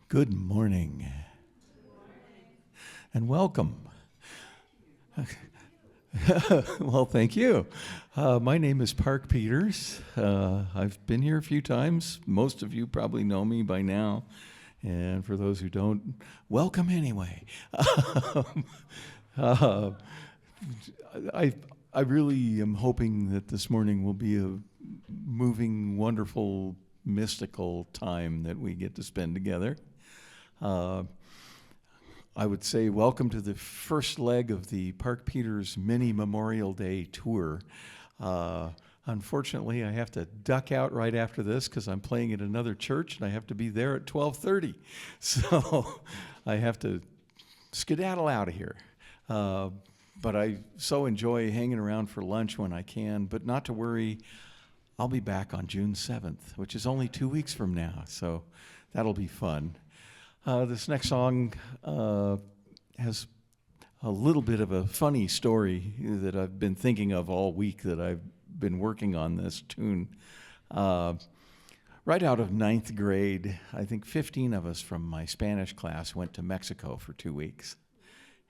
Good morning and welcome. Well, thank you. My name is Park Peters. I've been here a few times. Most of you probably know me by now. And for those who don't, welcome anyway. I really am hoping that this morning will be a moving, wonderful, mystical time that we get to spend together. I would say welcome to the first leg of the Park Peters Mini Memorial Day Tour. Unfortunately, I have to duck out right after this because I'm playing at another church and I have to be there at 12:30. So I have to skedaddle out of here. But I so enjoy hanging around for lunch when I can, but not to worry, I'll be back on June 7th, which is only 2 weeks from now, so that'll be fun. This next song has a little bit of a funny story that I've been thinking of all week that I've been working on this tune. Right out of 9th grade, I think 15 of us from my Spanish class went to Mexico for 2 weeks.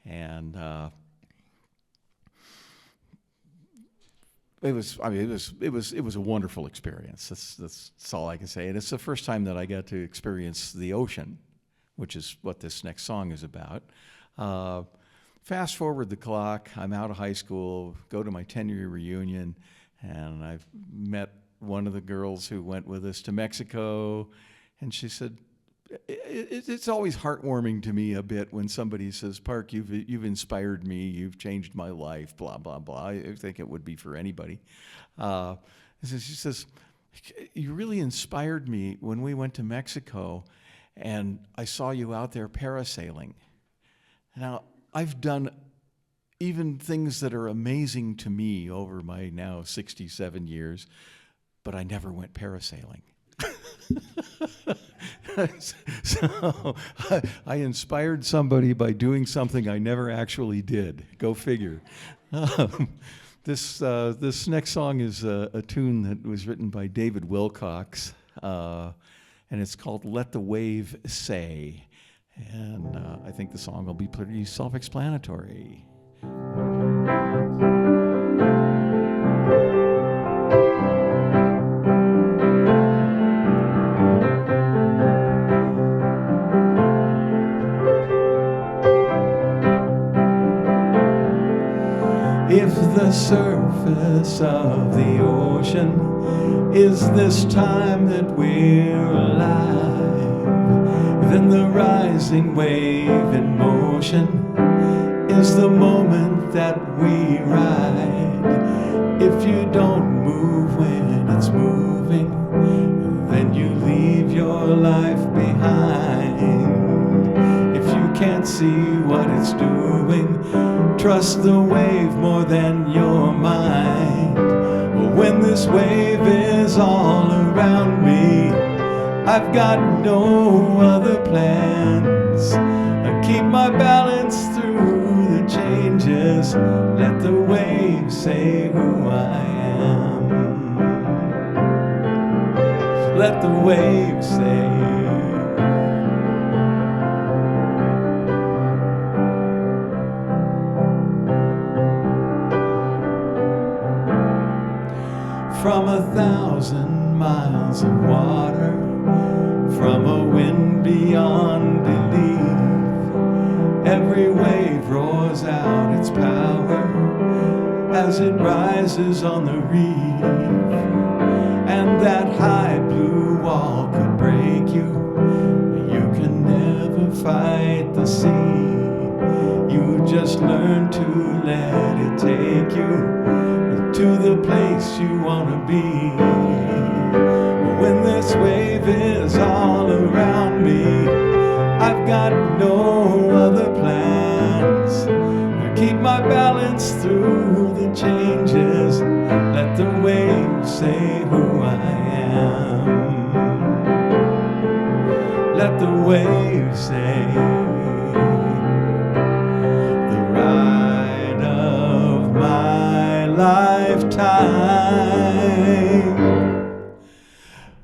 And it was a wonderful experience. That's all I can say. And it's the first time that I got to experience the ocean, which is what this next song is about. Fast forward the clock, I'm out of high school, go to my 10-year reunion, and I've met one of the girls who went with us to Mexico, and she said, it's always heartwarming to me a bit when somebody says, Park, you've inspired me, you've changed my life, blah, blah, blah. I think it would be for anybody. So she says, you really inspired me when we went to Mexico, and I saw you out there parasailing. Now, I've done even things that are amazing to me over my now 67 years, but I never went parasailing. So I inspired somebody by doing something I never actually did. Go figure. This next song is a tune that was written by David Wilcox, and it's called Let the Wave Say. And I think the song will be pretty self-explanatory. If the surface of the ocean is this time that we're alive, then the rising wave in motion is the moment that we ride. If you don't move when it's moving, then you leave your life behind. If you can't see what it's doing, trust the wave more than your mind. When this wave is all around me, I've got no other plans. I keep my balance through the changes. Let the wave say who I am. Let the wave say. From 1,000 miles of water, from a wind beyond belief, every wave roars out its power as it rises on the reef. And that high blue wall could break you. You can never fight the sea. You just learn to let it take you to the place you want to be. When this wave is all around me, I've got no other plans. I keep my balance through the changes. Let the wave say who I am. Let the wave say. The ride of my lifetime.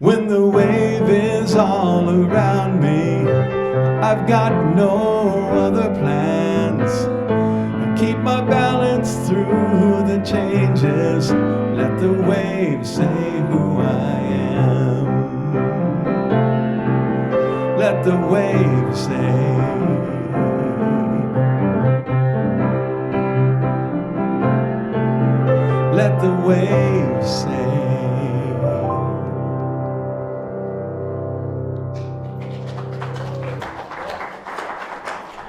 When the wave is all around me, I've got no other plans. Keep my balance through the changes. Let the waves say who I am. Let the waves say. Let the waves say.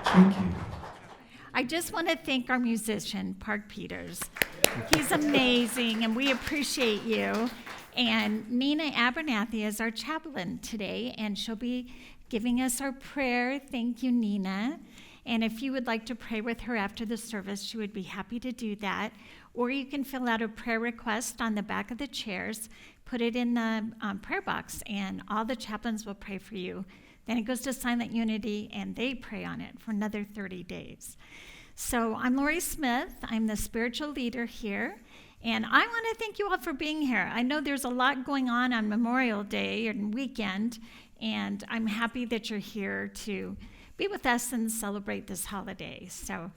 Thank you. I just want to thank our musician, Park Peters. He's amazing, and we appreciate you. And Nina Abernathy is our chaplain today, and she'll be giving us our prayer. Thank you, Nina. And if you would like to pray with her after the service, she would be happy to do that. Or you can fill out a prayer request on the back of the chairs, put it in the prayer box, and all the chaplains will pray for you. Then it goes to Silent Unity, and they pray on it for another 30 days. So I'm Lori Smith. I'm the spiritual leader here, and I want to thank you all for being here. I know there's a lot going on Memorial Day and weekend, and I'm happy that you're here to be with us and celebrate this holiday. So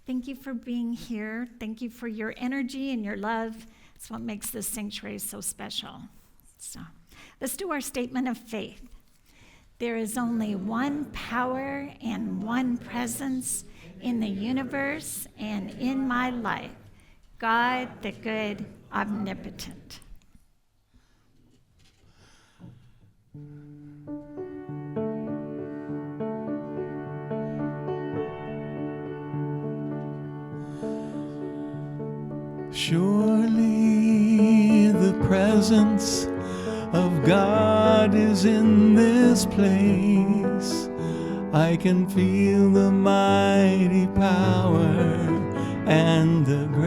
thank you for being here. Thank you for your energy and your love. It's what makes this sanctuary so special. So let's do our statement of faith. There is only one power and one presence in the universe and in my life, God the good, omnipotent. Surely the presence of God is in this place. I can feel the mighty power and the grace.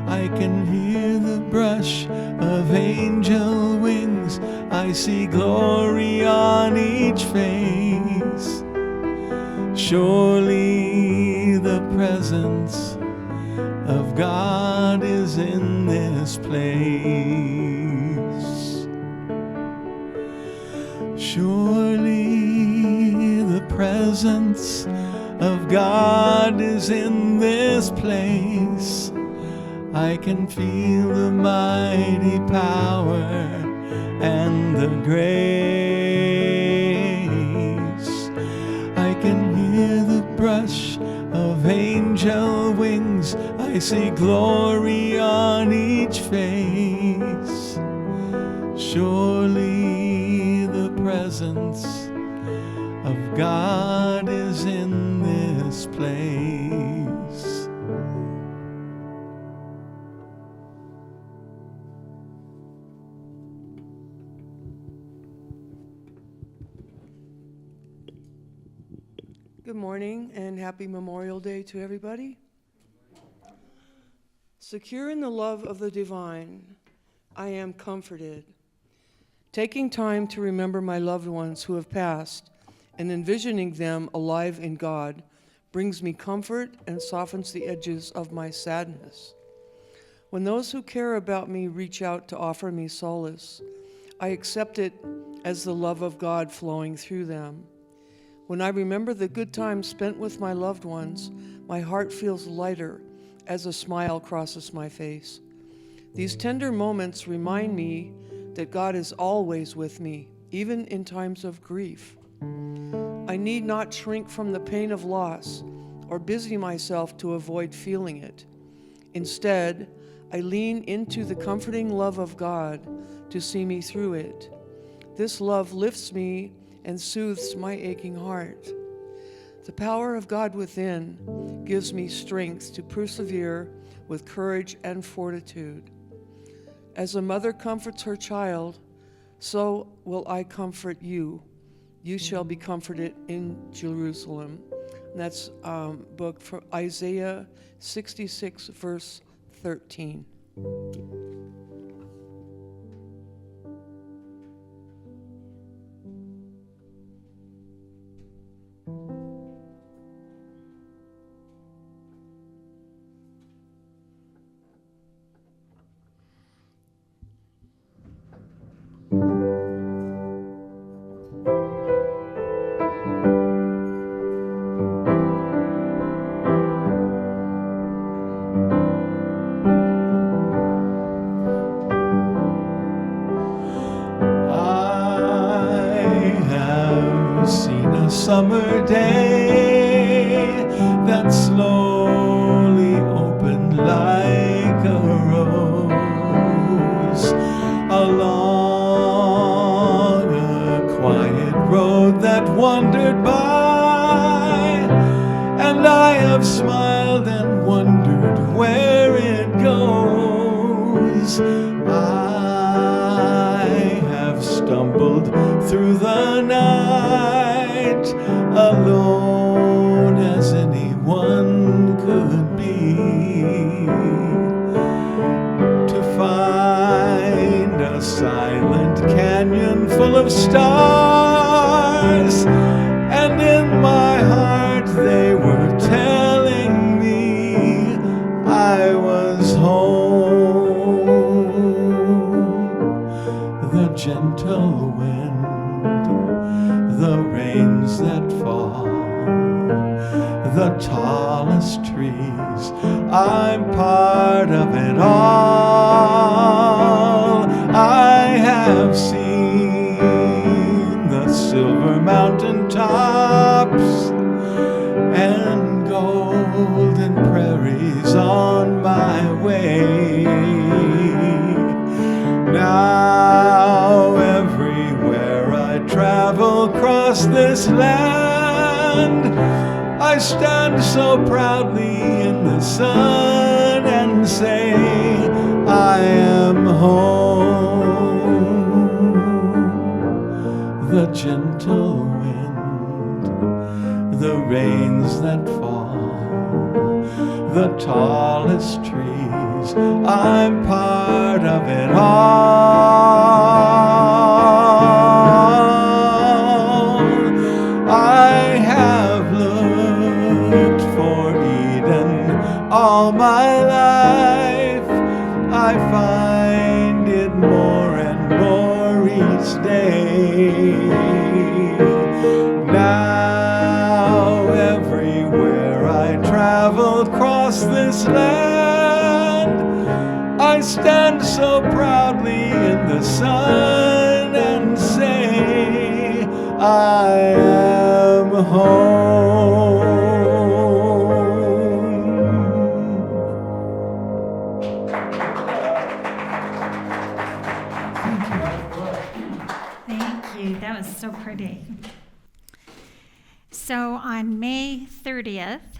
I can hear the brush of angel wings. I see glory on each face. Surely the presence of God is in this place. Surely the presence of God is in this place. I can feel the mighty power and the grace. I can hear the brush of angel wings. I see glory on each face. Surely the presence of God is in this place. Good morning and happy Memorial Day to everybody. Secure in the love of the divine, I am comforted. Taking time to remember my loved ones who have passed and envisioning them alive in God brings me comfort and softens the edges of my sadness. When those who care about me reach out to offer me solace, I accept it as the love of God flowing through them. When I remember the good times spent with my loved ones, my heart feels lighter as a smile crosses my face. These tender moments remind me that God is always with me, even in times of grief. I need not shrink from the pain of loss or busy myself to avoid feeling it. Instead, I lean into the comforting love of God to see me through it. This love lifts me and soothes my aching heart. The power of God within gives me strength to persevere with courage and fortitude. As a mother comforts her child, so will I comfort you. You shall be comforted in Jerusalem. And that's book from Isaiah 66, verse 13. summer day that slowly opened like a rose along a quiet road that wandered by, and I have smiled and wondered where it goes. I have stumbled through the night, alone as anyone could be, to find a silent canyon full of stars, and in my heart they were telling me I was home. The gentle wind, the rains that fall, the tallest trees, I'm part of it all. I have seen the silver mountain tops and golden prairies on my way. Now everywhere I travel across this land, I stand so proudly in the sun and say, I am home. The gentle wind, the rains that fall, the tallest trees, I'm part of it all. I have looked for Eden all my life. I find it more and more each day. Now everywhere I travel across this land, I stand so proudly in the sun and say, I am home. Thank you. That was so pretty. So on May 30th,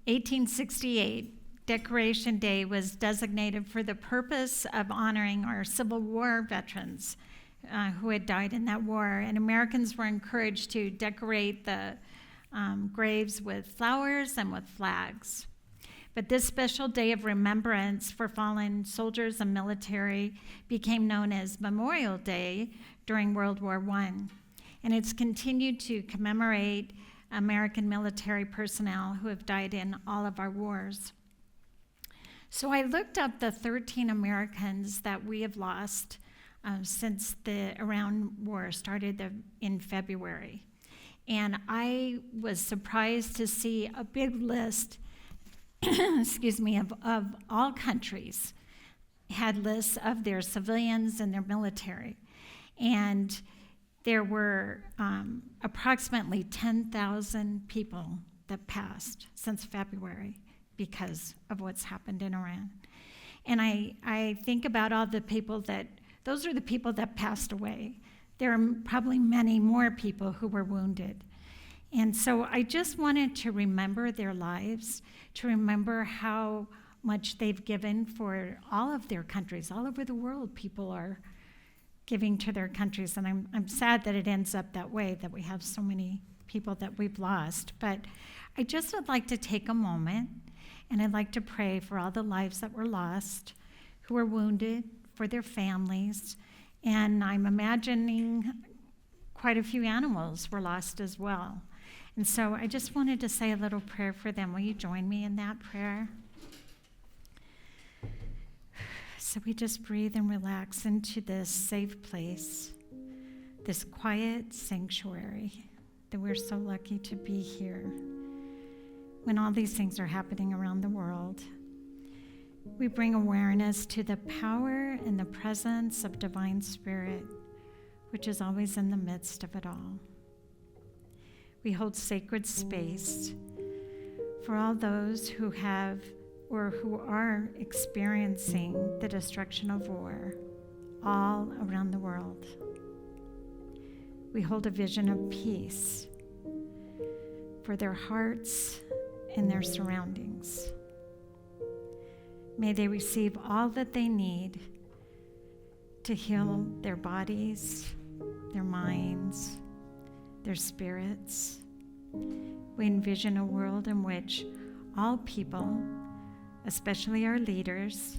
1868, Decoration Day was designated for the purpose of honoring our Civil War veterans who had died in that war. And Americans were encouraged to decorate the graves with flowers and with flags. But this special day of remembrance for fallen soldiers and military became known as Memorial Day during World War I. And it's continued to commemorate American military personnel who have died in all of our wars. So I looked up the 13 Americans that we have lost since the Iran war started in February. And I was surprised to see a big list, excuse me, of all countries had lists of their civilians and their military. And there were approximately 10,000 people that passed since February because of what's happened in Iran. And I think about all the people those are the people that passed away. There are probably many more people who were wounded. And so I just wanted to remember their lives, to remember how much they've given for all of their countries. All over the world, people are giving to their countries. And I'm sad that it ends up that way, that we have so many people that we've lost. But I just would like to take a moment, and I'd like to pray for all the lives that were lost, who were wounded, for their families. And I'm imagining quite a few animals were lost as well. And so I just wanted to say a little prayer for them. Will you join me in that prayer? So we just breathe and relax into this safe place, this quiet sanctuary, that we're so lucky to be here when all these things are happening around the world. We bring awareness to the power and the presence of Divine Spirit, which is always in the midst of it all. we hold sacred space for all those who have or who are experiencing the destruction of war all around the world. We hold a vision of peace for their hearts and their surroundings. May they receive all that they need to heal their bodies, their minds, their spirits. We envision a world in which all people, especially our leaders,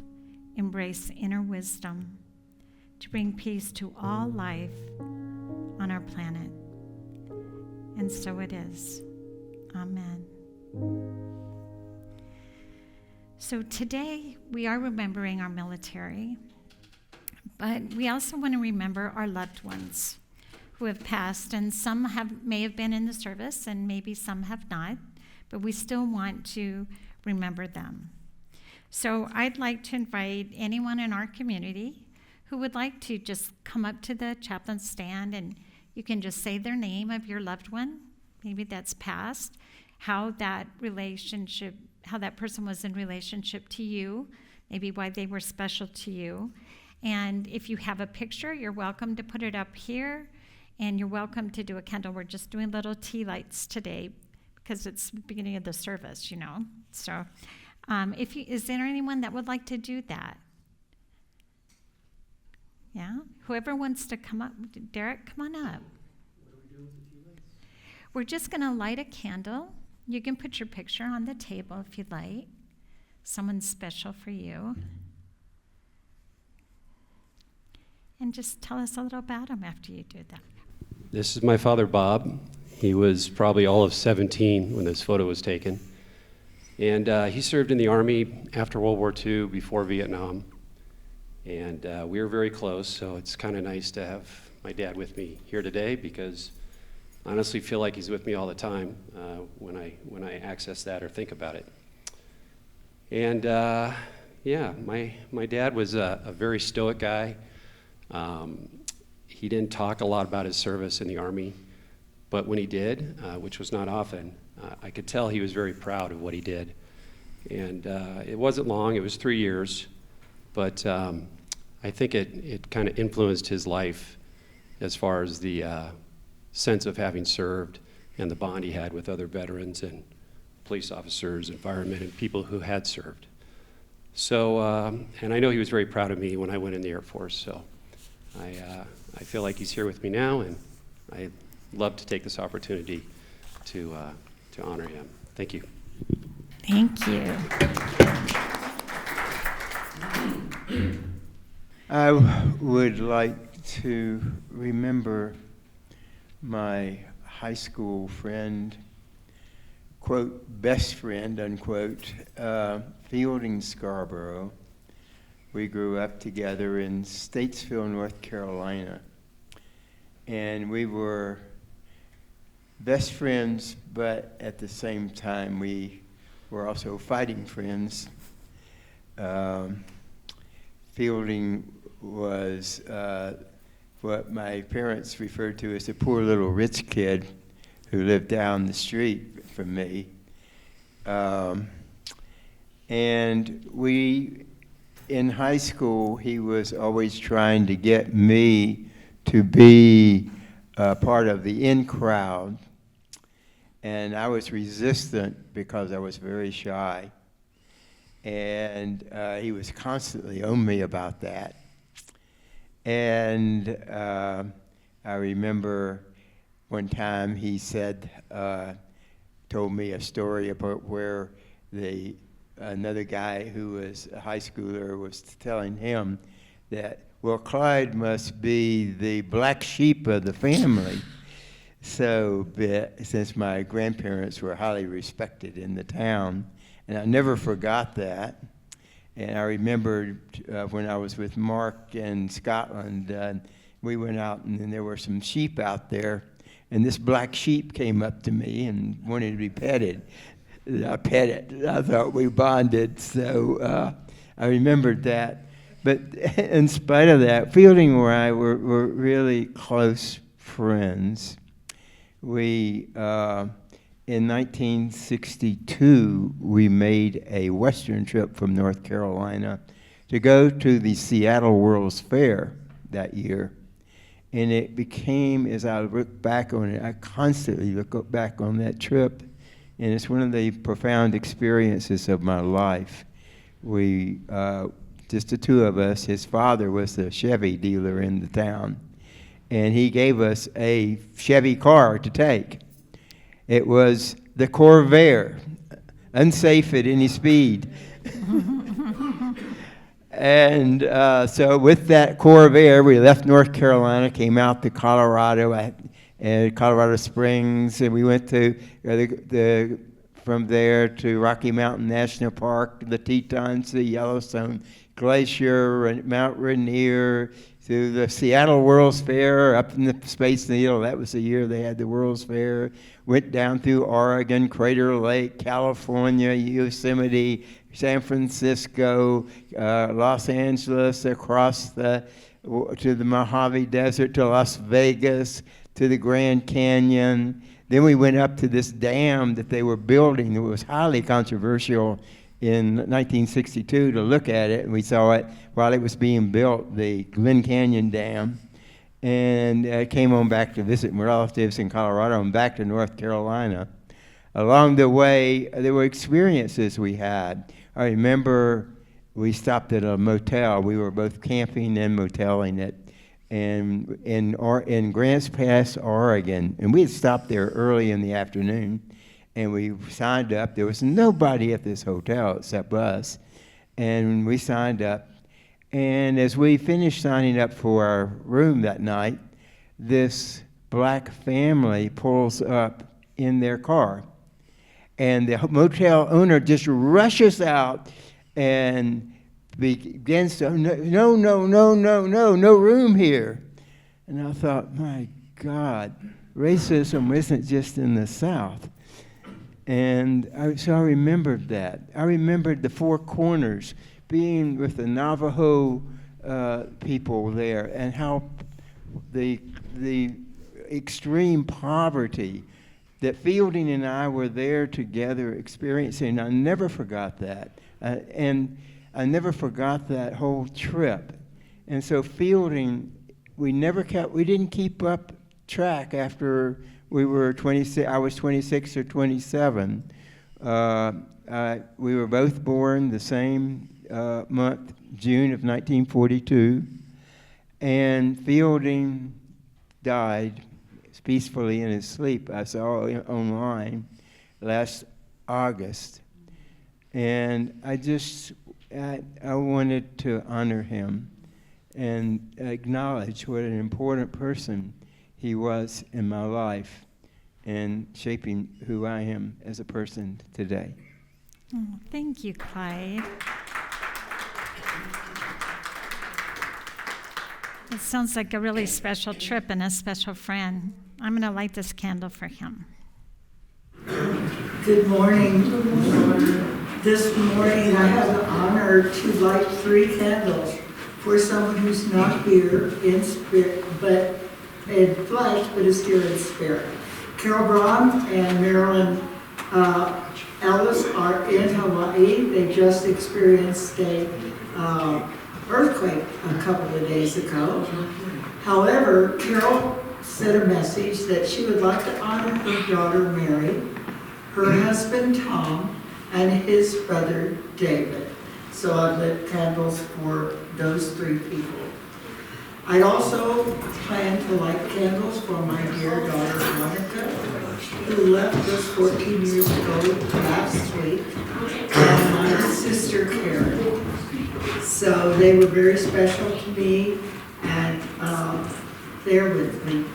embrace inner wisdom to bring peace to all life on our planet. And so it is. Amen. So today we are remembering our military, but we also want to remember our loved ones who have passed, and some may have been in the service and maybe some have not, but we still want to remember them. So I'd like to invite anyone in our community who would like to just come up to the chaplain stand, and you can just say their name of your loved one, maybe that's passed, how that person was in relationship to you, maybe why they were special to you. And if you have a picture, you're welcome to put it up here, and you're welcome to do a candle. We're just doing little tea lights today because it's the beginning of the service, you know. So is there anyone that would like to do that? Yeah? Whoever wants to come up. Derek, come on up. What do we do with the tea lights? We're just going to light a candle. You can put your picture on the table if you'd like. Someone special for you. And just tell us a little about him after you do that. This is my father, Bob. He was probably all of 17 when this photo was taken. And he served in the Army after World War II, before Vietnam. And we were very close, so it's kind of nice to have my dad with me here today, because I honestly feel like he's with me all the time when I access that or think about it. And yeah, my dad was a very stoic guy. He didn't talk a lot about his service in the Army, but when he did, which was not often, I could tell he was very proud of what he did. And it wasn't long, it was 3 years, but I think it kind of influenced his life as far as the sense of having served and the bond he had with other veterans and police officers and firemen and people who had served. So, and I know he was very proud of me when I went in the Air Force, so I feel like he's here with me now, and I'd love to take this opportunity to honor him. Thank you. Thank you. I would like to remember my high school friend, quote, best friend, unquote, Fielding Scarborough. We grew up together in Statesville, North Carolina. And we were best friends, but at the same time, we were also fighting friends. Fielding was what my parents referred to as a poor little rich kid who lived down the street from me. And in high school, he was always trying to get me to be part of the in crowd. And I was resistant because I was very shy. And he was constantly on me about that. And I remember one time he told me a story about where another guy who was a high schooler was telling him that, well, Clyde must be the black sheep of the family. So, since my grandparents were highly respected in the town, and I never forgot that. And I remembered when I was with Mark in Scotland, we went out and then there were some sheep out there, and this black sheep came up to me and wanted to be petted. I pet it. I thought we bonded, so I remembered that. But in spite of that, Fielding and I were really close friends. We, in 1962, we made a Western trip from North Carolina to go to the Seattle World's Fair that year. And it became, as I look back on it, I constantly look back on that trip, and it's one of the profound experiences of my life. We, just the two of us, his father was the Chevy dealer in the town, and he gave us a Chevy car to take. It was the Corvair, unsafe at any speed. And so with that Corvair, we left North Carolina, came out to Colorado, and Colorado Springs, and we went to from there to Rocky Mountain National Park, the Tetons, the Yellowstone Glacier, Mount Rainier, to the Seattle World's Fair, up in the Space Needle. That was the year they had the World's Fair. Went down through Oregon, Crater Lake, California, Yosemite, San Francisco, Los Angeles, across to the Mojave Desert, to Las Vegas, to the Grand Canyon. Then we went up to this dam that they were building. It was highly controversial in 1962 to look at it, and we saw it while it was being built, the Glen Canyon Dam, and came on back to visit my relatives in Colorado and back to North Carolina. Along the way, there were experiences we had. I remember we stopped at a motel. We were both camping and moteling it, and in Grants Pass, Oregon, and we had stopped there early in the afternoon. And we signed up. There was nobody at this hotel except us. And we signed up. And as we finished signing up for our room that night, this black family pulls up in their car. And the motel owner just rushes out and begins to, no room here. And I thought, my God, racism isn't just in the South. And so I remembered that. I remembered the Four Corners, being with the Navajo people there, and how the extreme poverty that Fielding and I were there together experiencing. I never forgot that. And I never forgot that whole trip. And so Fielding, we didn't keep up track after we were 26. I was 26 or 27. We were both born the same month, June of 1942, and Fielding died peacefully in his sleep. I saw online last August, and I wanted to honor him and acknowledge what an important person he was in my life and shaping who I am as a person today. Oh, thank you, Clyde. It sounds like a really special trip and a special friend. I'm going to light this candle for him. Good morning. This morning I have the honor to light 3 candles for someone who's not here in spirit, but in flesh, but is here in spirit. Carol Braun and Marilyn Ellis are in Hawaii. They just experienced a earthquake a couple of days ago. However, Carol sent a message that she would like to honor her daughter Mary, her husband Tom, and his brother David. So I lit candles for those 3 people. I also plan to light candles for my dear daughter Monica, who left us 14 years ago last week, and my sister Karen. So they were very special to me, and they're with me.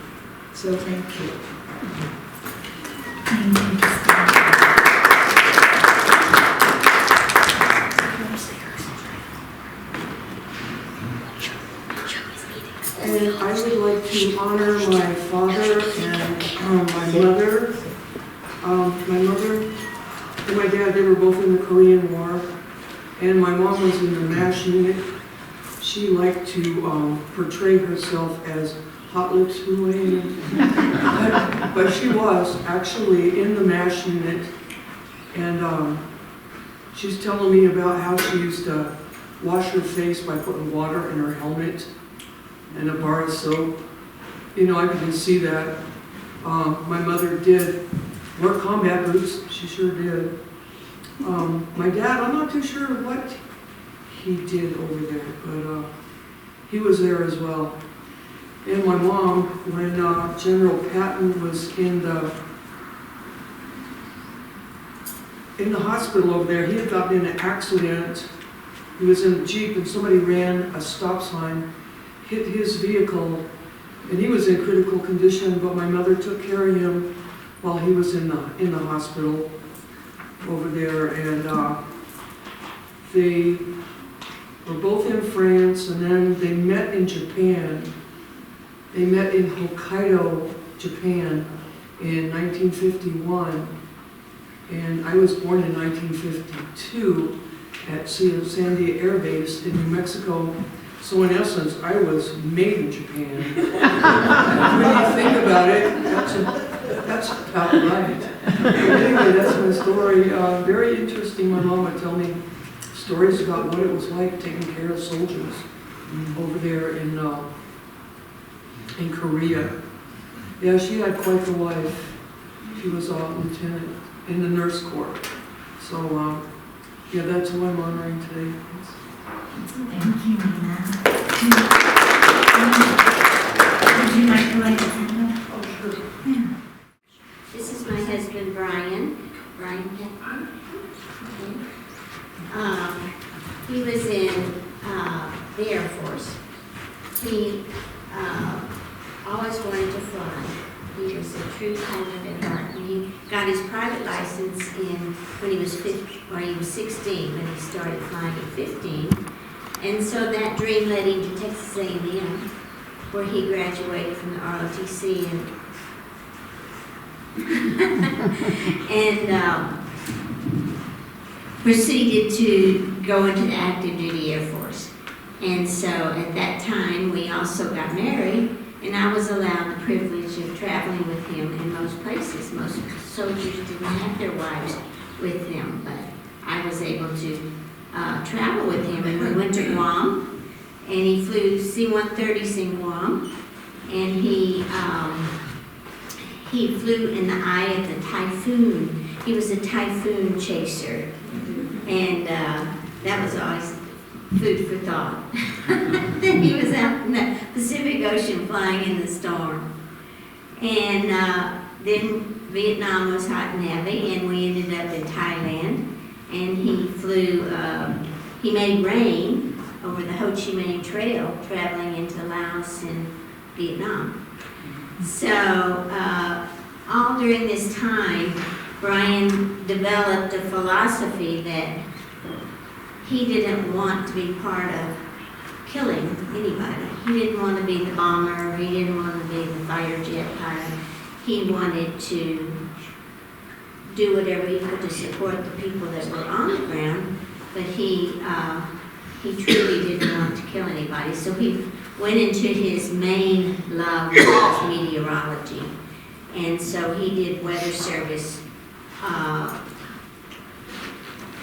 So thank you. And I would like to honor my father and my mother. My mother and my dad, they were both in the Korean War. And my mom was in the MASH unit. She liked to portray herself as hot lips flew but she was actually in the MASH unit, and she's telling me about how she used to wash her face by putting water in her helmet and a bar of soap. You know, I could see that. My mother did wear combat boots. She sure did. My dad, I'm not too sure what he did over there, but he was there as well. And my mom, when General Patton was in the hospital over there, he had gotten in an accident. He was in a Jeep and somebody ran a stop sign, hit his vehicle, and he was in critical condition, but my mother took care of him while he was in the hospital over there, and they were both in France, and then they met in Japan. They met in Hokkaido, Japan in 1951, and I was born in 1952 at Sandia Air Base in New Mexico. So in essence, I was made in Japan. When you think about it, that's about right. Anyway, that's my story. Very interesting. My mom would tell me stories about what it was like taking care of soldiers over there in Korea. Yeah, she had quite the life. She was a lieutenant in the nurse corps. So, yeah, that's who I'm honoring today. Thank you, Nina. Would you like to light a candle? Oh, sure. Yeah. This is my husband, Brian Peckman. He was in the Air Force. He always wanted to fly. He was a true pilot at heart. And he got his private license when he was 16, when he started flying at 15. And so that dream led him to Texas A&M, where he graduated from the ROTC and proceeded to go into the active duty Air Force. And so at that time, we also got married, and I was allowed the privilege of traveling with him in most places. Most soldiers didn't have their wives with them, but I was able to travel with him, and we went to Guam, and he flew C-130s in Guam, and he flew in the eye of the typhoon. He was a typhoon chaser, and that was always food for thought. Then he was out in the Pacific Ocean flying in the storm, and then Vietnam was hot and heavy, and we ended up in Thailand. And he flew, he made rain over the Ho Chi Minh Trail, traveling into Laos and Vietnam. So all during this time, Brian developed a philosophy that he didn't want to be part of killing anybody. He didn't want to be the bomber, he didn't want to be the fighter jet pilot. He wanted to do whatever he could to support the people that were on the ground, but he truly didn't want to kill anybody. So he went into his main love, which was meteorology. And so he did weather service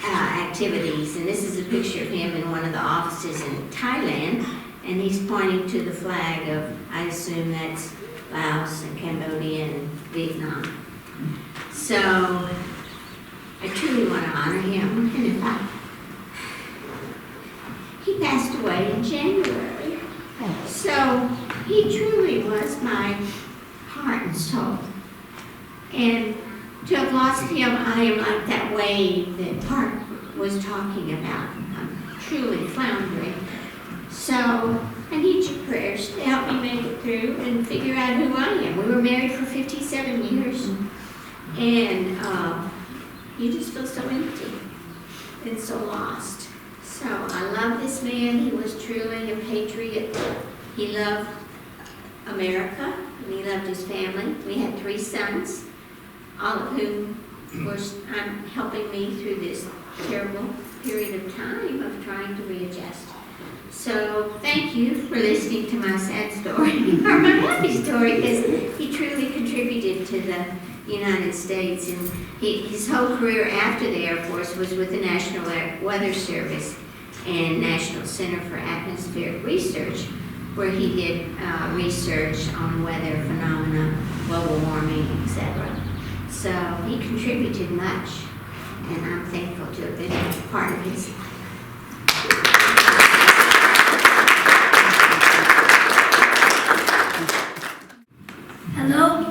activities. And this is a picture of him in one of the offices in Thailand, and he's pointing to the flag of, I assume that's Laos and Cambodia and Vietnam. So I truly want to honor him, and in fact, he passed away in January. So he truly was my heart and soul. And to have lost him, I am like that wave that Park was talking about. I'm truly floundering. So I need your prayers to help me make it through and figure out who I am. We were married for 57 years. And you just feel so empty and so lost. So I love this man. He was truly a patriot. He loved America, and he loved his family. We had 3 sons, all of whom were helping me through this terrible period of time of trying to readjust. So thank you for listening to my sad story, or my happy story, because he truly contributed to the United States. And his whole career after the Air Force was with the National Weather Service and National Center for Atmospheric Research, where he did research on weather phenomena, global warming, etc. So he contributed much, and I'm thankful to have been a part of his. Hello.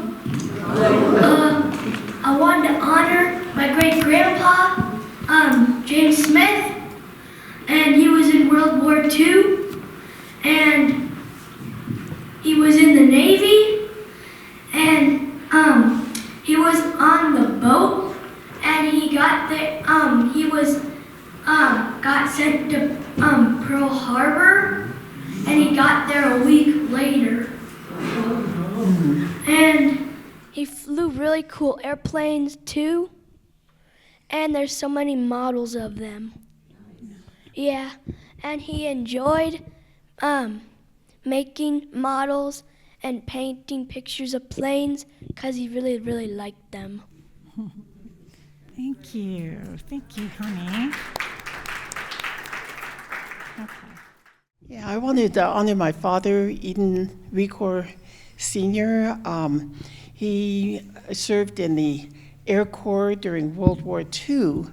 I wanted to honor my great grandpa, James Smith, and he was in World War II, and he was in the Navy, and he was on the boat, and he got there. He was got sent to Pearl Harbor, and he got there a week later. And he flew really cool airplanes too, and there's so many models of them. Yeah, and he enjoyed making models and painting pictures of planes because he really, really liked them. Thank you, honey. Okay. Yeah, I wanted to honor my father, Eden Recor Sr. He served in the Air Corps during World War II,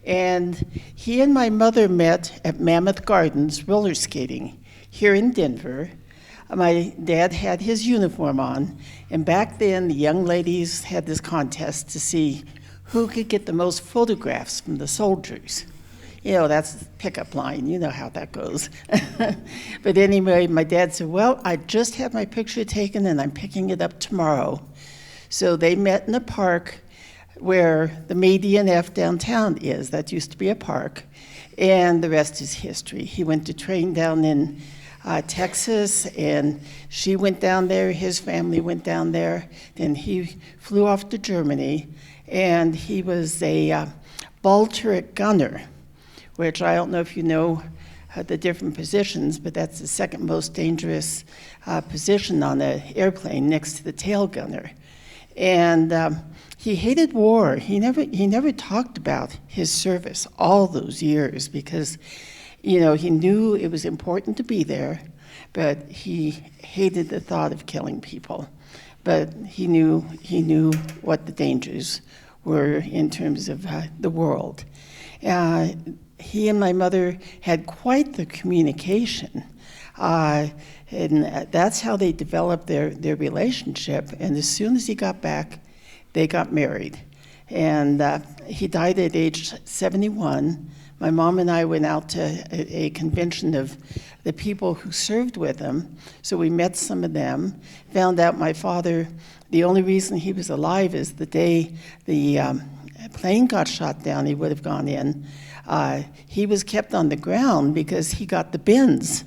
and he and my mother met at Mammoth Gardens roller skating here in Denver. My dad had his uniform on, and back then the young ladies had this contest to see who could get the most photographs from the soldiers. You know, that's the pickup line. You know how that goes. But anyway, my dad said, well, I just had my picture taken and I'm picking it up tomorrow. So they met in a park where the May-D&F downtown is. That used to be a park. And the rest is history. He went to train down in Texas, and she went down there. His family went down there. Then he flew off to Germany, and he was a ball turret gunner, which I don't know if you know the different positions, but that's the second most dangerous position on an airplane next to the tail gunner. And he hated war. He never talked about his service all those years because, you know, he knew it was important to be there, but he hated the thought of killing people. But he knew what the dangers were in terms of the world. He and my mother had quite the communication. And that's how they developed their relationship. And as soon as he got back, they got married. And he died at age 71. My mom and I went out to a convention of the people who served with him. So we met some of them, found out my father, the only reason he was alive is the day the plane got shot down, he would have gone in. He was kept on the ground because he got the bends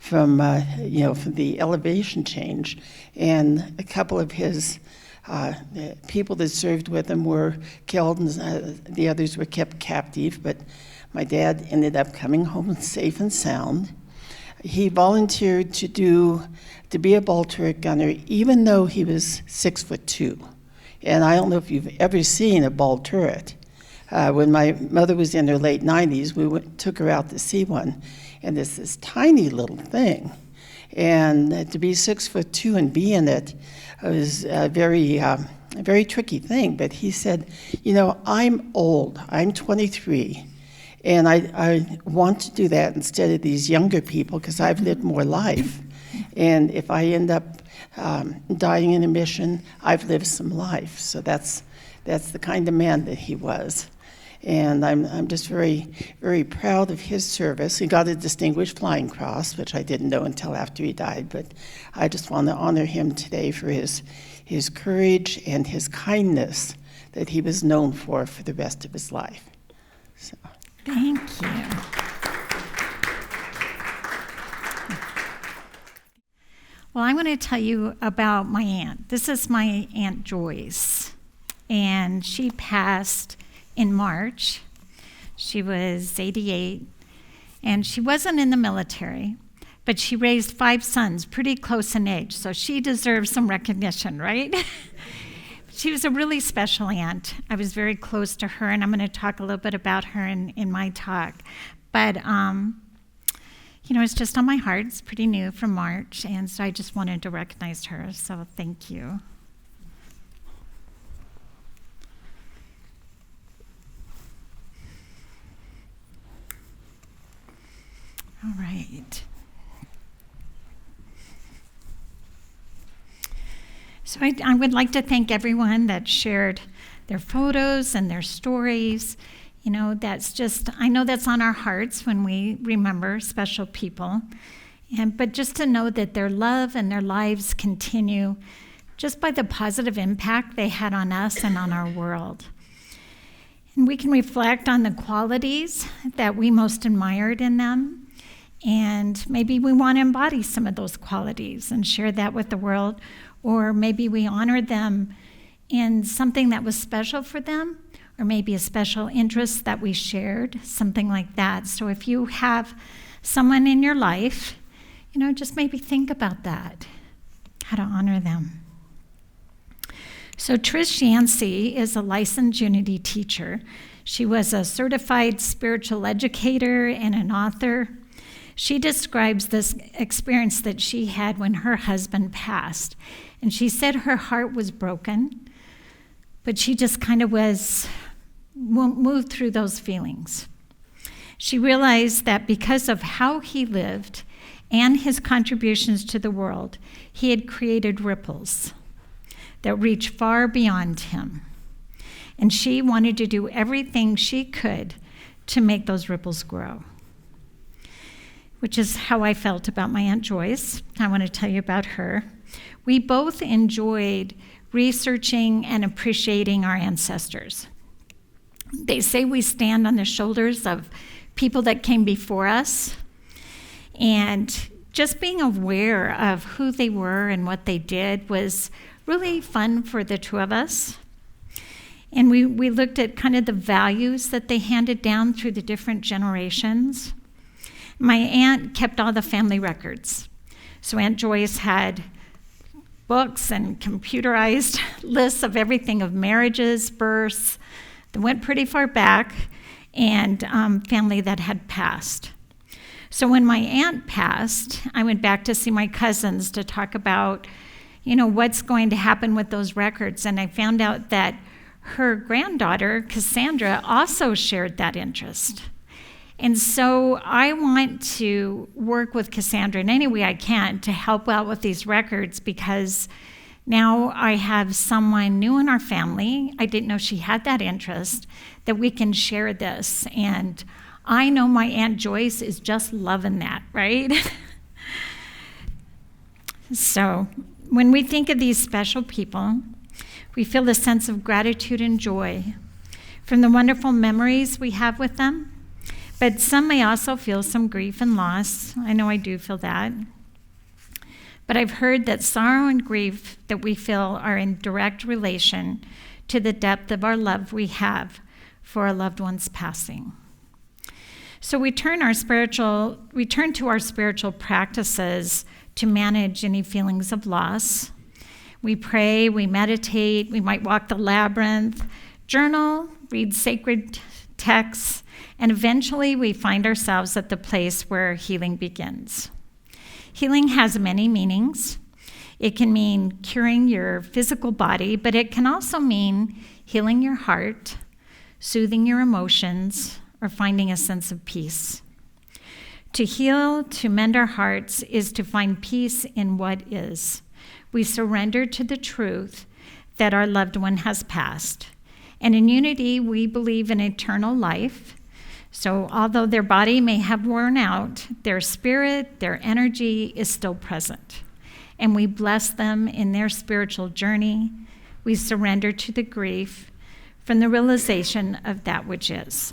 from the elevation change. And a couple of his people that served with him were killed, and the others were kept captive. But my dad ended up coming home safe and sound. He volunteered to be a ball turret gunner, even though he was 6'2". And I don't know if you've ever seen a ball turret. When my mother was in her late 90s, we took her out to see one, and it's this tiny little thing. And to be 6'2" and be in it was a very tricky thing. But he said, you know, I'm old, I'm 23, and I want to do that instead of these younger people because I've lived more life. And if I end up dying in a mission, I've lived some life. So that's the kind of man that he was. And I'm just very, very proud of his service. He got a Distinguished Flying Cross, which I didn't know until after he died, but I just want to honor him today for his courage and his kindness that he was known for the rest of his life. So. Thank you. Well, I'm going to tell you about my aunt. This is my Aunt Joyce, and she passed in March. She was 88, And she wasn't in the military, but she raised 5 sons pretty close in age, so she deserves some recognition, right? She was a really special aunt. I was very close to her, and I'm going to talk a little bit about her in my talk. But, it's just on my heart. It's pretty new from March, and so I just wanted to recognize her, so thank you. All right. So I would like to thank everyone that shared their photos and their stories. I know that's on our hearts when we remember special people. But just to know that their love and their lives continue just by the positive impact they had on us and on our world. And we can reflect on the qualities that we most admired in them. And maybe we want to embody some of those qualities and share that with the world. Or maybe we honored them in something that was special for them, or maybe a special interest that we shared, something like that. So if you have someone in your life, just maybe think about that, how to honor them. So Trish Yancey is a licensed Unity teacher. She was a certified spiritual educator and an author. She describes this experience that she had when her husband passed. And she said her heart was broken, but she just kind of moved through those feelings. She realized that because of how he lived and his contributions to the world, he had created ripples that reached far beyond him. And she wanted to do everything she could to make those ripples grow, which is how I felt about my Aunt Joyce. I want to tell you about her. We both enjoyed researching and appreciating our ancestors. They say we stand on the shoulders of people that came before us, and just being aware of who they were and what they did was really fun for the two of us. And we looked at kind of the values that they handed down through the different generations. My aunt kept all the family records. So Aunt Joyce had books and computerized lists of everything, of marriages, births, that went pretty far back, and family that had passed. So when my aunt passed, I went back to see my cousins to talk about, what's going to happen with those records. And I found out that her granddaughter, Cassandra, also shared that interest. And so I want to work with Cassandra in any way I can to help out with these records, because now I have someone new in our family. I didn't know she had that interest, that we can share this. And I know my Aunt Joyce is just loving that, right? So when we think of these special people, we feel a sense of gratitude and joy from the wonderful memories we have with them. But some may also feel some grief and loss. I know I do feel that. But I've heard that sorrow and grief that we feel are in direct relation to the depth of our love we have for our loved ones passing. So we turn to our spiritual practices to manage any feelings of loss. We pray, we meditate, we might walk the labyrinth, journal, read sacred texts, and eventually we find ourselves at the place where healing begins. Healing has many meanings. It can mean curing your physical body, but it can also mean healing your heart, soothing your emotions, or finding a sense of peace. To heal, to mend our hearts, is to find peace in what is. We surrender to the truth that our loved one has passed. And in Unity, we believe in eternal life. So although their body may have worn out, their spirit, their energy is still present. And we bless them in their spiritual journey. We surrender to the grief from the realization of that which is.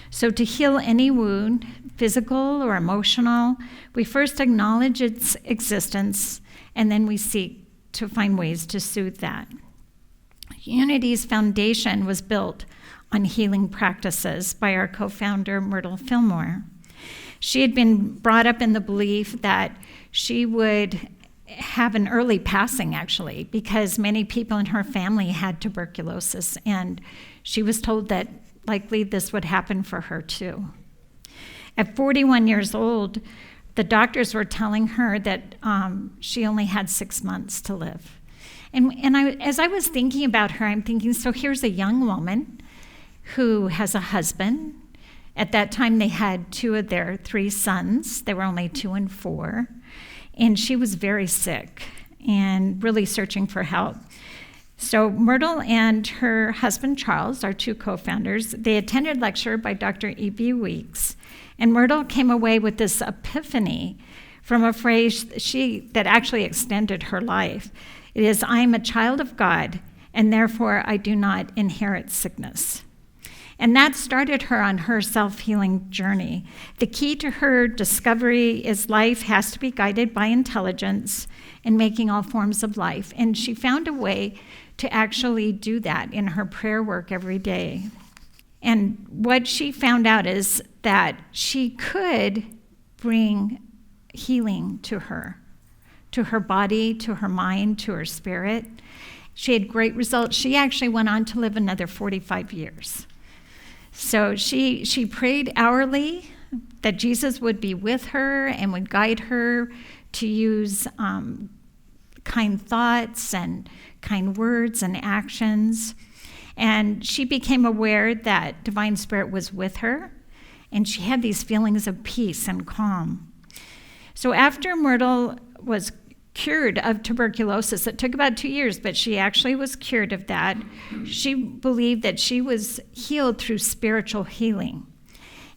So to heal any wound, physical or emotional, we first acknowledge its existence, and then we seek to find ways to soothe that. Unity's foundation was built on healing practices by our co-founder, Myrtle Fillmore. She had been brought up in the belief that she would have an early passing, actually, because many people in her family had tuberculosis, and she was told that likely this would happen for her too. At 41 years old, the doctors were telling her that she only had 6 months to live. As I was thinking about her, I'm thinking, so here's a young woman who has a husband. At that time, they had 2 of their 3 sons. They were only 2 and 4. And she was very sick and really searching for help. So Myrtle and her husband, Charles, our 2 co-founders, they attended lecture by Dr. E.B. Weeks. And Myrtle came away with this epiphany from a phrase that actually extended her life. It is, I am a child of God, and therefore I do not inherit sickness. And that started her on her self-healing journey. The key to her discovery is life has to be guided by intelligence in making all forms of life. And she found a way to actually do that in her prayer work every day. And what she found out is that she could bring healing to her body, to her mind, to her spirit. She had great results. She actually went on to live another 45 years. So she prayed hourly that Jesus would be with her and would guide her to use kind thoughts and kind words and actions. And she became aware that Divine Spirit was with her, and she had these feelings of peace and calm. So after Myrtle was cured of tuberculosis, it took about 2 years, but she actually was cured of that. She believed that she was healed through spiritual healing.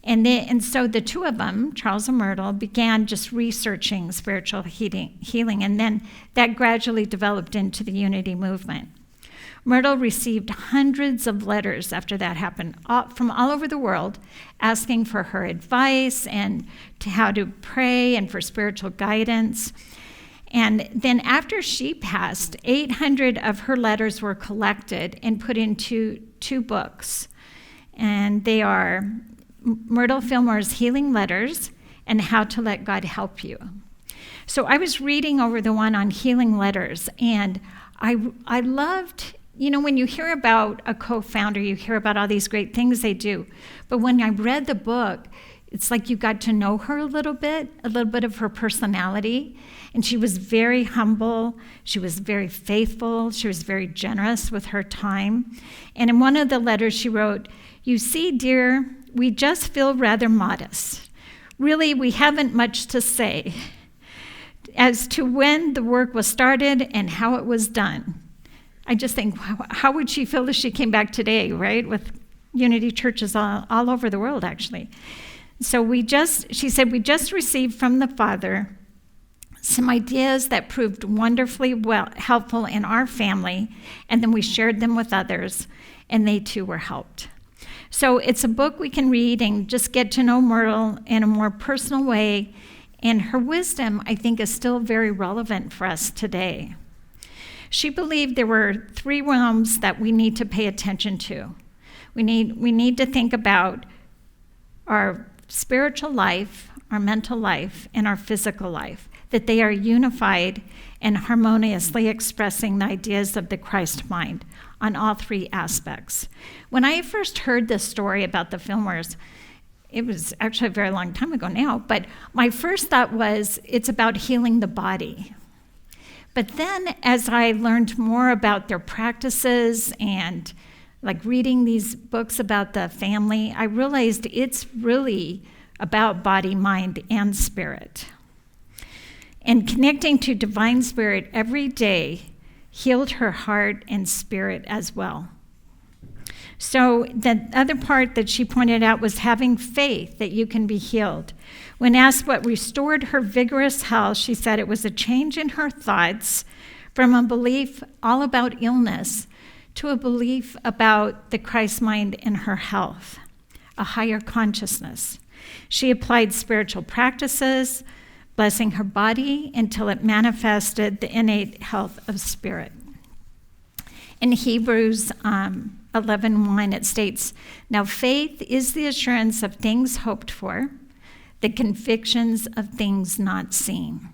And so the 2 of them, Charles and Myrtle, began just researching spiritual healing, and then that gradually developed into the Unity movement. Myrtle received hundreds of letters after that happened from all over the world asking for her advice and to how to pray and for spiritual guidance. And then after she passed, 800 of her letters were collected and put into 2 books. And they are Myrtle Fillmore's Healing Letters and How to Let God Help You. So I was reading over the one on healing letters, and I loved, when you hear about a co-founder, you hear about all these great things they do. But when I read the book, it's like you got to know her a little bit of her personality. And she was very humble. She was very faithful. She was very generous with her time. And in one of the letters she wrote, "You see, dear, we just feel rather modest. Really, we haven't much to say as to when the work was started and how it was done." I just think, how would she feel if she came back today, right? With Unity churches all over the world, actually. So she said, we just received from the Father some ideas that proved wonderfully helpful in our family, and then we shared them with others, and they too were helped. So it's a book we can read and just get to know Myrtle in a more personal way, and her wisdom, I think, is still very relevant for us today. She believed there were 3 realms that we need to pay attention to. We need to think about our spiritual life, our mental life, and our physical life, that they are unified and harmoniously expressing the ideas of the Christ mind on all 3 aspects. When I first heard this story about the Fillmores, it was actually a very long time ago now, but my first thought was it's about healing the body. But then as I learned more about their practices and like reading these books about the family, I realized it's really about body, mind, and spirit. And connecting to Divine Spirit every day healed her heart and spirit as well. So the other part that she pointed out was having faith that you can be healed. When asked what restored her vigorous health, she said it was a change in her thoughts from a belief all about illness to a belief about the Christ mind in her health, a higher consciousness. She applied spiritual practices, blessing her body until it manifested the innate health of spirit. In Hebrews 11:1, it states, "Now faith is the assurance of things hoped for, the convictions of things not seen.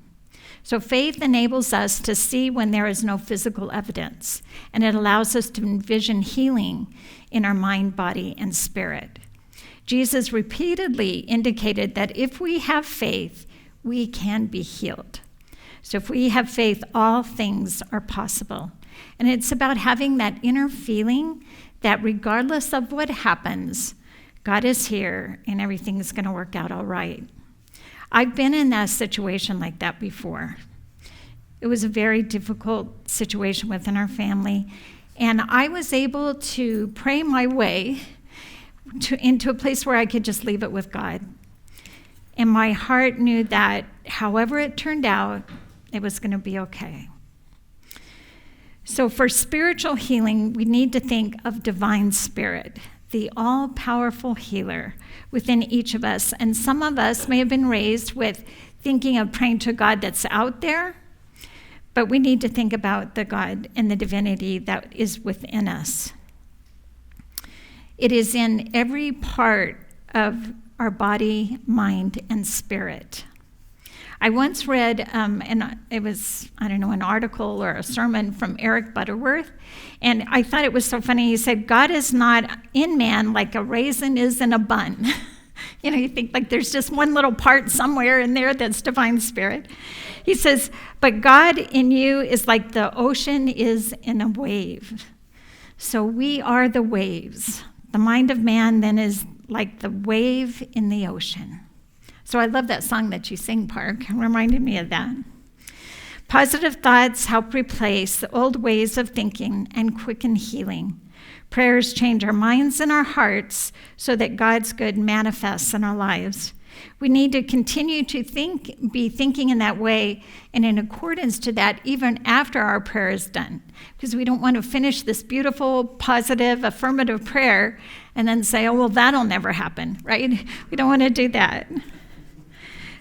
So faith enables us to see when there is no physical evidence, and it allows us to envision healing in our mind, body, and spirit. Jesus repeatedly indicated that if we have faith, we can be healed. So if we have faith, all things are possible. And it's about having that inner feeling that regardless of what happens, God is here and everything is going to work out all right. I've been in that situation like that before. It was a very difficult situation within our family, and I was able to pray my way into a place where I could just leave it with God. And my heart knew that however it turned out, it was going to be okay. So for spiritual healing, we need to think of divine spirit, the all-powerful healer within each of us. And some of us may have been raised with thinking of praying to God that's out there, but we need to think about the God and the divinity that is within us. It is in every part of our body, mind, and spirit. I once read, and it was, an article or a sermon from Eric Butterworth, and I thought it was so funny. He said, God is not in man like a raisin is in a bun. You think like there's just one little part somewhere in there that's divine spirit. He says, but God in you is like the ocean is in a wave. So we are the waves. The mind of man then is like the wave in the ocean. So I love that song that you sing, Park. It reminded me of that. Positive thoughts help replace the old ways of thinking and quicken healing. Prayers change our minds and our hearts so that God's good manifests in our lives. We need to continue to be thinking in that way and in accordance to that even after our prayer is done. Because we don't want to finish this beautiful, positive, affirmative prayer and then say, oh, well, that'll never happen, right? We don't want to do that.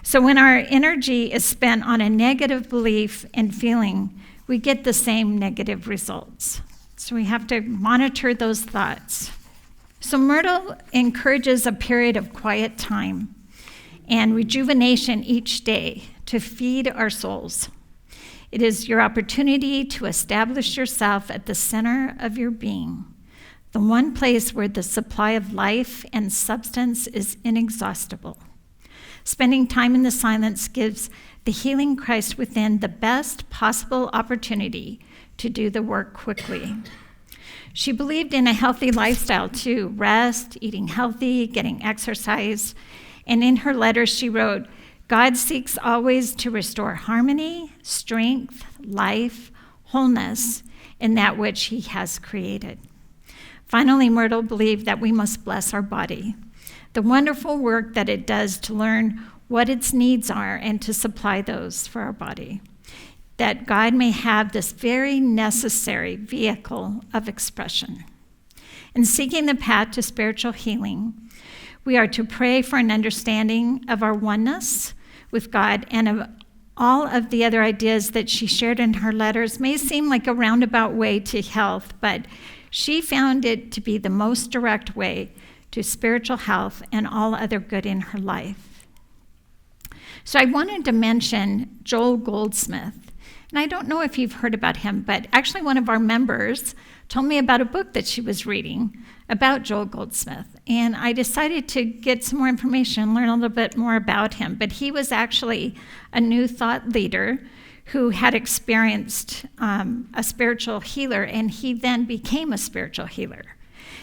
So when our energy is spent on a negative belief and feeling, we get the same negative results. So we have to monitor those thoughts. So Myrtle encourages a period of quiet time and rejuvenation each day to feed our souls. It is your opportunity to establish yourself at the center of your being, the one place where the supply of life and substance is inexhaustible. Spending time in the silence gives the healing Christ within the best possible opportunity to do the work quickly. She believed in a healthy lifestyle too, rest, eating healthy, getting exercise. And in her letters she wrote, God seeks always to restore harmony, strength, life, wholeness in that which he has created. Finally, Myrtle believed that we must bless our body, the wonderful work that it does to learn what its needs are and to supply those for our body, that God may have this very necessary vehicle of expression. In seeking the path to spiritual healing, we are to pray for an understanding of our oneness with God, and of all of the other ideas that she shared in her letters may seem like a roundabout way to health, but she found it to be the most direct way to spiritual health and all other good in her life. So I wanted to mention Joel Goldsmith. And I don't know if you've heard about him, but actually one of our members told me about a book that she was reading about Joel Goldsmith. And I decided to get some more information, learn a little bit more about him. But he was actually a New Thought leader who had experienced a spiritual healer, and he then became a spiritual healer.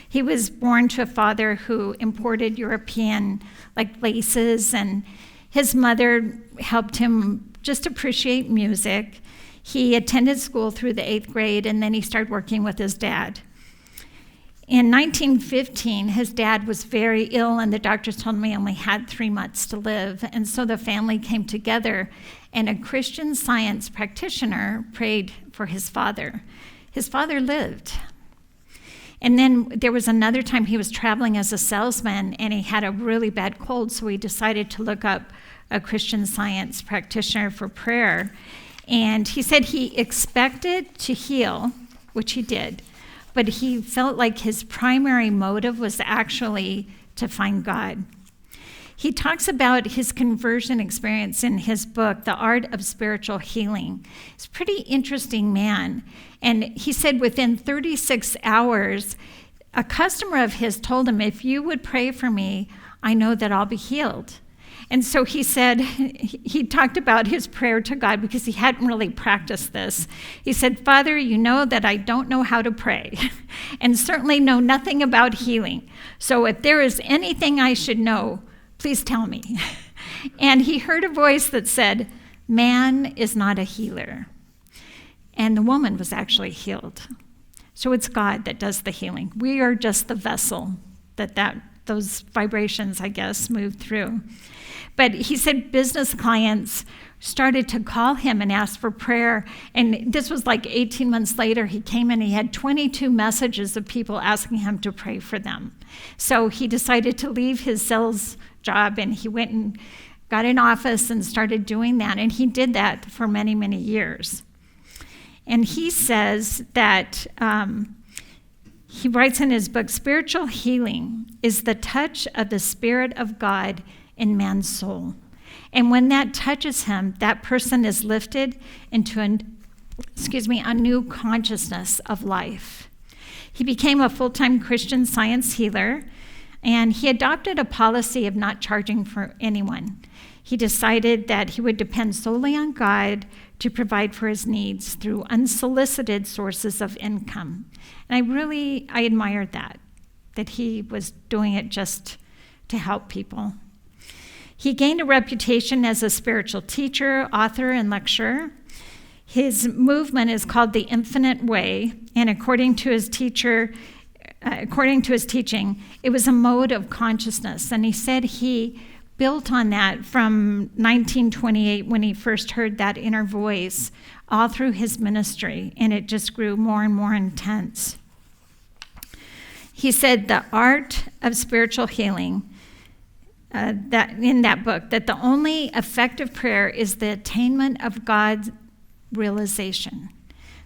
He was born to a father who imported European laces, and his mother helped him just appreciate music. He attended school through the 8th grade, and then he started working with his dad. In 1915, his dad was very ill, and the doctors told him he only had 3 months to live. And so the family came together, and a Christian Science practitioner prayed for his father. His father lived. And then there was another time he was traveling as a salesman, and he had a really bad cold, so he decided to look up a Christian Science practitioner for prayer. And he said he expected to heal, which he did, but he felt like his primary motive was actually to find God. He talks about his conversion experience in his book, The Art of Spiritual Healing. He's a pretty interesting man. And he said within 36 hours, a customer of his told him, if you would pray for me, I know that I'll be healed. And so he said, he talked about his prayer to God because he hadn't really practiced this. He said, Father, you know that I don't know how to pray and certainly know nothing about healing. So if there is anything I should know, please tell me. And he heard a voice that said, man is not a healer. And the woman was actually healed. So it's God that does the healing. We are just the vessel that those vibrations, I guess, move through. But he said business clients started to call him and ask for prayer. And this was like 18 months later. He came in, he had 22 messages of people asking him to pray for them. So he decided to leave his sales job, and he went and got an office and started doing that. And he did that for many, many years. And he says that he writes in his book, spiritual healing is the touch of the Spirit of God in man's soul. And when that touches him, that person is lifted into a new consciousness of life. He became a full-time Christian Science healer, and he adopted a policy of not charging for anyone. He decided that he would depend solely on God to provide for his needs through unsolicited sources of income. And I admired that he was doing it just to help people. He gained a reputation as a spiritual teacher, author, and lecturer. His movement is called the Infinite Way, and according to his teaching, it was a mode of consciousness. And he said he built on that from 1928 when he first heard that inner voice all through his ministry, and it just grew more and more intense. He said the art of spiritual healing, that in that book, that the only effective prayer is the attainment of God's realization.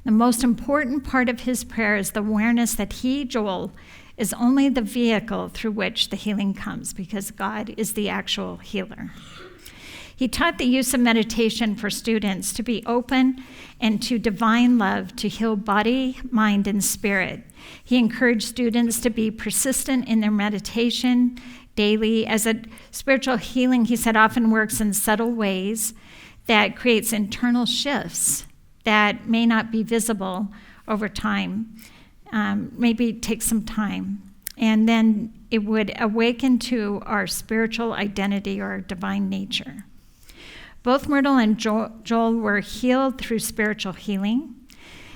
The most important part of his prayer is the awareness that he, Joel, is only the vehicle through which the healing comes, because God is the actual healer. He taught the use of meditation for students to be open and to divine love to heal body, mind, and spirit. He encouraged students to be persistent in their meditation daily. As a spiritual healing, he said, often works in subtle ways that creates internal shifts that may not be visible over time. Maybe take some time. And then it would awaken to our spiritual identity or our divine nature. Both Myrtle and Joel were healed through spiritual healing,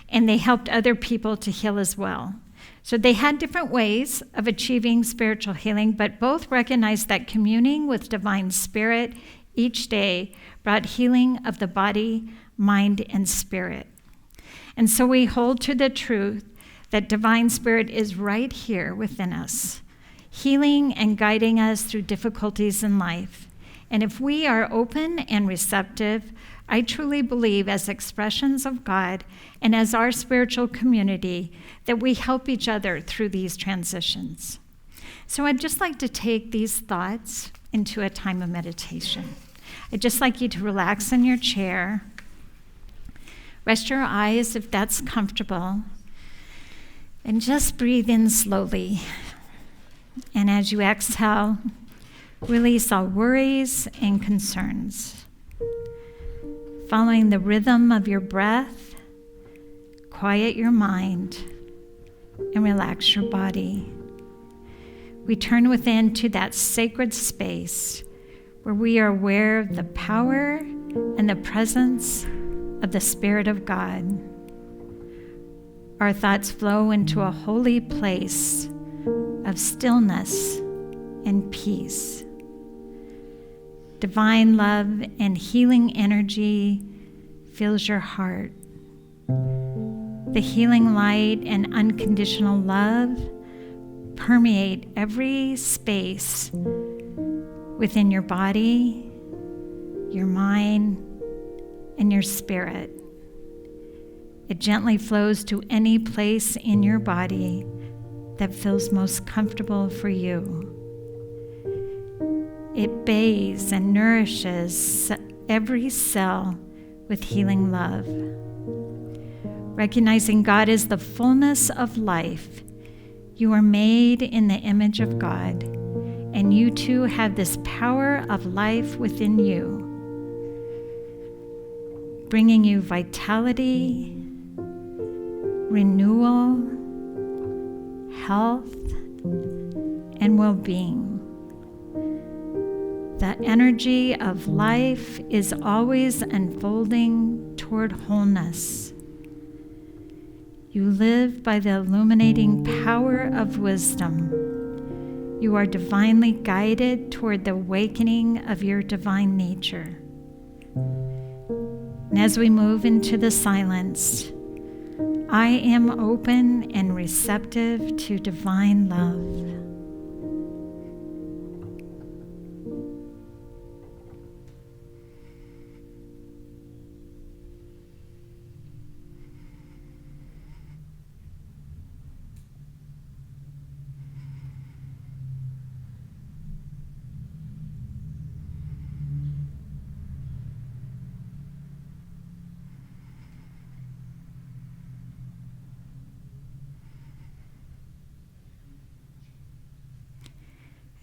and they helped other people to heal as well. So they had different ways of achieving spiritual healing, but both recognized that communing with divine spirit each day brought healing of the body, mind, and spirit. And so we hold to the truth that divine spirit is right here within us, healing and guiding us through difficulties in life. And if we are open and receptive, I truly believe as expressions of God and as our spiritual community that we help each other through these transitions. So I'd just like to take these thoughts into a time of meditation. I'd just like you to relax in your chair. Rest your eyes if that's comfortable. And just breathe in slowly. And as you exhale, release all worries and concerns. Following the rhythm of your breath, quiet your mind and relax your body. We turn within to that sacred space where we are aware of the power and the presence of the Spirit of God. Our thoughts flow into a holy place of stillness and peace. Divine love and healing energy fills your heart. The healing light and unconditional love permeate every space within your body, your mind, and your spirit. It gently flows to any place in your body that feels most comfortable for you. It bathes and nourishes every cell with healing love. Recognizing God is the fullness of life, you are made in the image of God, and you too have this power of life within you, bringing you vitality, renewal, health, and well-being. The energy of life is always unfolding toward wholeness. You live by the illuminating power of wisdom. You are divinely guided toward the awakening of your divine nature. And as we move into the silence, I am open and receptive to divine love.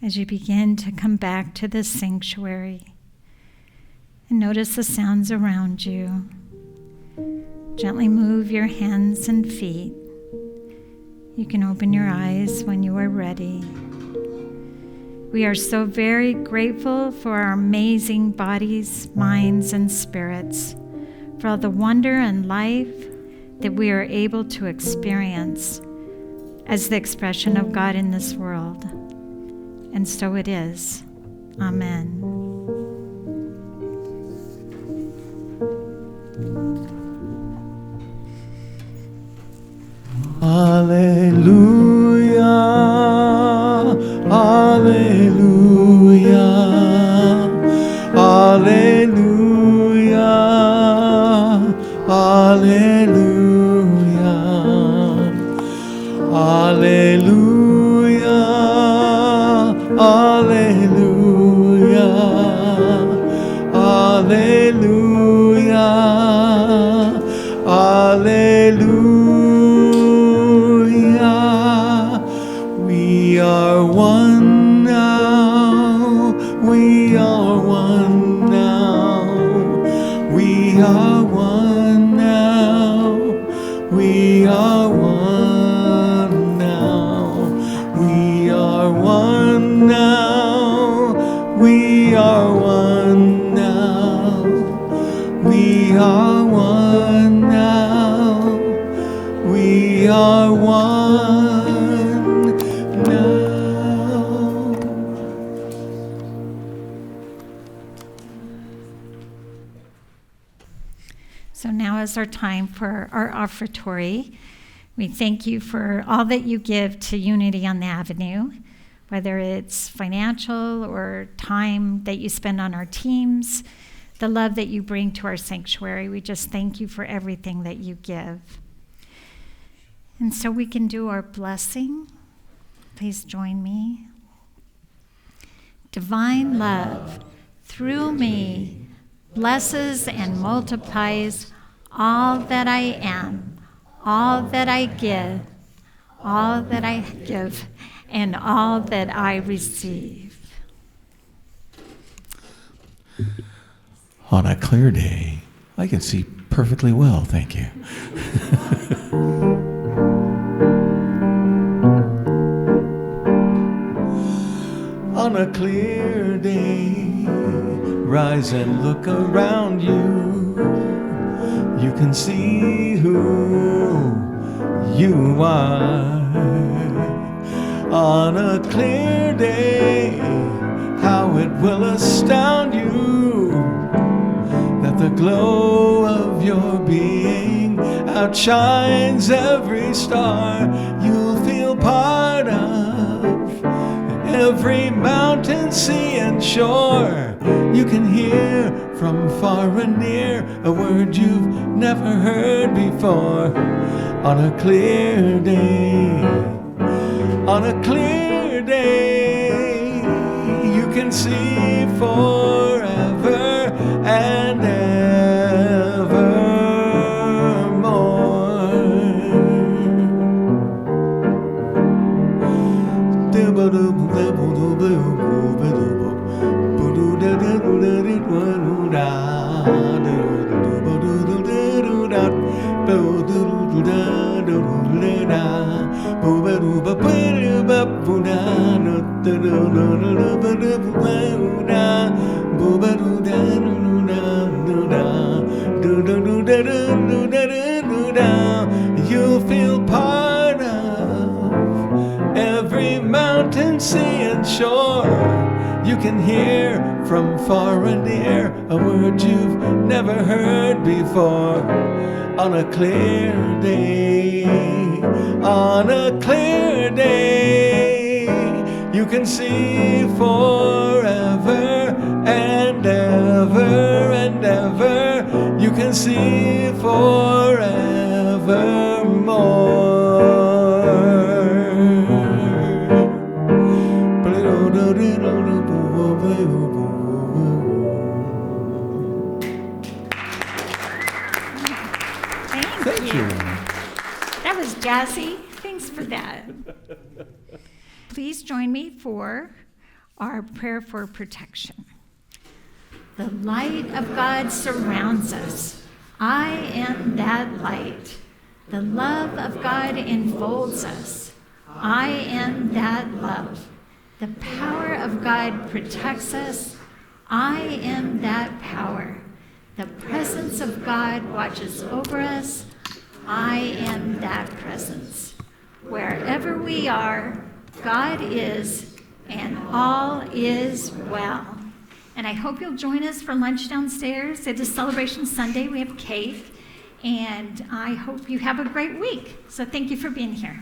As you begin to come back to the sanctuary and notice the sounds around you, gently move your hands and feet. You can open your eyes when you are ready. We are so very grateful for our amazing bodies, minds, and spirits, for all the wonder and life that we are able to experience as the expression of God in this world. And so it is. Amen. Hallelujah, hallelujah, hallelujah, hallelujah, hallelujah, hallelujah, hallelujah, hallelujah. We are one now, we are one now, we are one now, we are one now, we are one now, we are one now, we are one now, we are one now. So now is our time for our offertory. We thank you for all that you give to Unity on the Avenue, whether it's financial or time that you spend on our teams, the love that you bring to our sanctuary. We just thank you for everything that you give. And so we can do our blessing. Please join me. Divine love, through me, blesses and multiplies all that I am, all that I give, and all that I receive. On a clear day, I can see perfectly well, thank you. On a clear day, rise and look around you. You can see who you are. On a clear day, how it will astound you that the glow of your being outshines every star. You'll feel part of every mountain, sea, and shore. You can hear from far and near a word you've never heard before. On a clear day, on a clear day, you can see forever and you'll feel part of every mountain, sea, and shore. You can hear from far and near a word you've never heard before. On a clear day, on a clear day, you can see forever and ever and ever. You can see Thank you. That was jazzy. Thanks for that. Please join me for our prayer for protection. The light of God surrounds us. I am that light. The love of God enfolds us. I am that love. The power of God protects us. I am that power. The presence of God watches over us. I am that presence. Wherever we are, God is, and all is well. And I hope you'll join us for lunch downstairs. It is Celebration Sunday. We have cake. And I hope you have a great week. So thank you for being here.